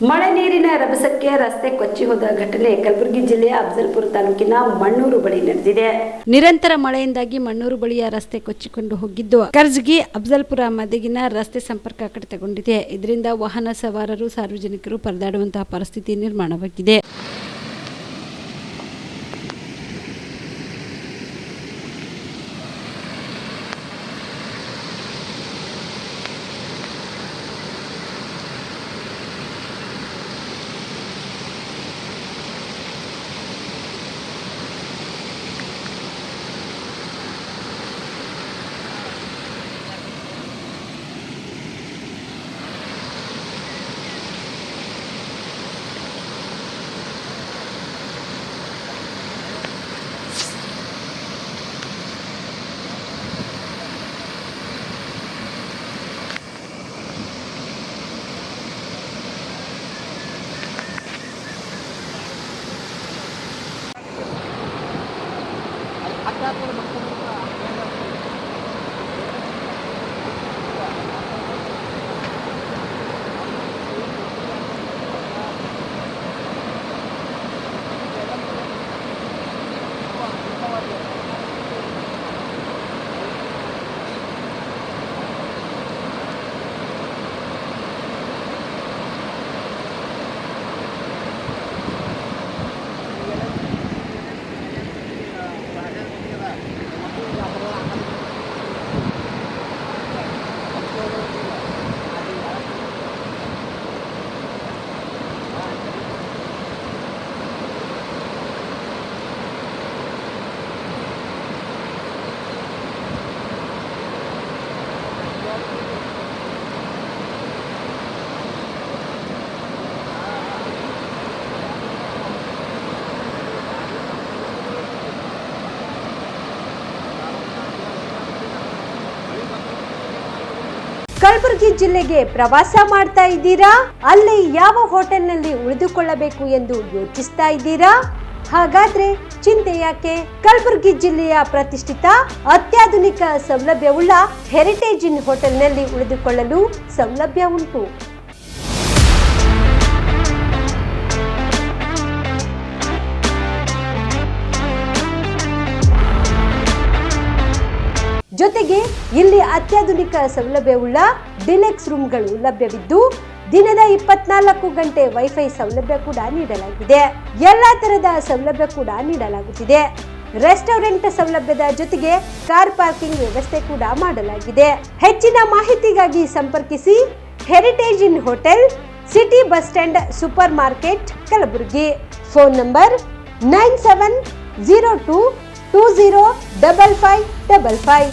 ಮಳೆ ನೀರಿನ ರಭಸಕ್ಕೆ ರಸ್ತೆ ಕೊಚ್ಚಿ ಹೋದ ಘಟನೆ ಕಲಬುರಗಿ ಜಿಲ್ಲೆಯ ಅಫಜಲ್ಪುರ ತಾಲೂಕಿನ ಮಣ್ಣೂರು ಬಳಿ ನಡೆದಿದೆ. ನಿರಂತರ ಮಳೆಯಿಂದಾಗಿ ಮಣ್ಣೂರು ಬಳಿಯ ರಸ್ತೆ ಕೊಚ್ಚಿಕೊಂಡು ಹೋಗಿದ್ದು ಕರ್ಜಗಿ ಅಫಜಲ್ಪುರ ಮಧ್ಯಗಿನ ರಸ್ತೆ ಸಂಪರ್ಕ ಕಡಿತಗೊಂಡಿದೆ. ಇದರಿಂದ ವಾಹನ ಸವಾರರು ಸಾರ್ವಜನಿಕರು ಪರದಾಡುವಂತಹ ಪರಿಸ್ಥಿತಿ ನಿರ್ಮಾಣವಾಗಿದೆ. ಕಲಬುರಗಿ ಜಿಲ್ಲೆಗೆ ಪ್ರವಾಸ ಮಾಡ್ತಾ ಇದ್ದೀರಾ? ಅಲ್ಲಿ ಯಾವ ಹೋಟೆಲ್ನಲ್ಲಿ ಉಳಿದುಕೊಳ್ಳಬೇಕು ಎಂದು ಯೋಚಿಸ್ತಾ ಇದ್ದೀರಾ? ಹಾಗಾದ್ರೆ ಚಿಂತೆ ಯಾಕೆ? ಕಲಬುರಗಿ ಜಿಲ್ಲೆಯ ಪ್ರತಿಷ್ಠಿತ ಅತ್ಯಾಧುನಿಕ ಸೌಲಭ್ಯವುಳ್ಳ ಹೆರಿಟೇಜ್ ಇನ್ ಹೋಟೆಲ್ನಲ್ಲಿ ಉಳಿದುಕೊಳ್ಳಲು ಸೌಲಭ್ಯ ಉಂಟು. ಜೊತೆಗೆ ಇಲ್ಲಿ ಅತ್ಯಾಧುನಿಕ ಸೌಲಭ್ಯವುಳ್ಳ ಡಿಲೆಕ್ಸ್ ರೂಮ್ಗಳು ಲಭ್ಯವಿದ್ದು ದಿನದ 24 ಗಂಟೆ ವೈಫೈ ಸೌಲಭ್ಯ ಕೂಡ ನೀಡಲಾಗಿದೆ. ಎಲ್ಲಾ ತರಹದ ಸೌಲಭ್ಯ ಕೂಡ ನೀಡಲಾಗುತ್ತಿದೆ. ರೆಸ್ಟೋರೆಂಟ್ ಸೌಲಭ್ಯದ ಜೊತೆಗೆ ಕಾರ್ ಪಾರ್ಕಿಂಗ್ ವ್ಯವಸ್ಥೆ ಕೂಡ ಮಾಡಲಾಗಿದೆ. ಹೆಚ್ಚಿನ ಮಾಹಿತಿಗಾಗಿ ಸಂಪರ್ಕಿಸಿ heritage inn hotel, city bus stand, super market, Kalaburagi. Phone number 9702205555.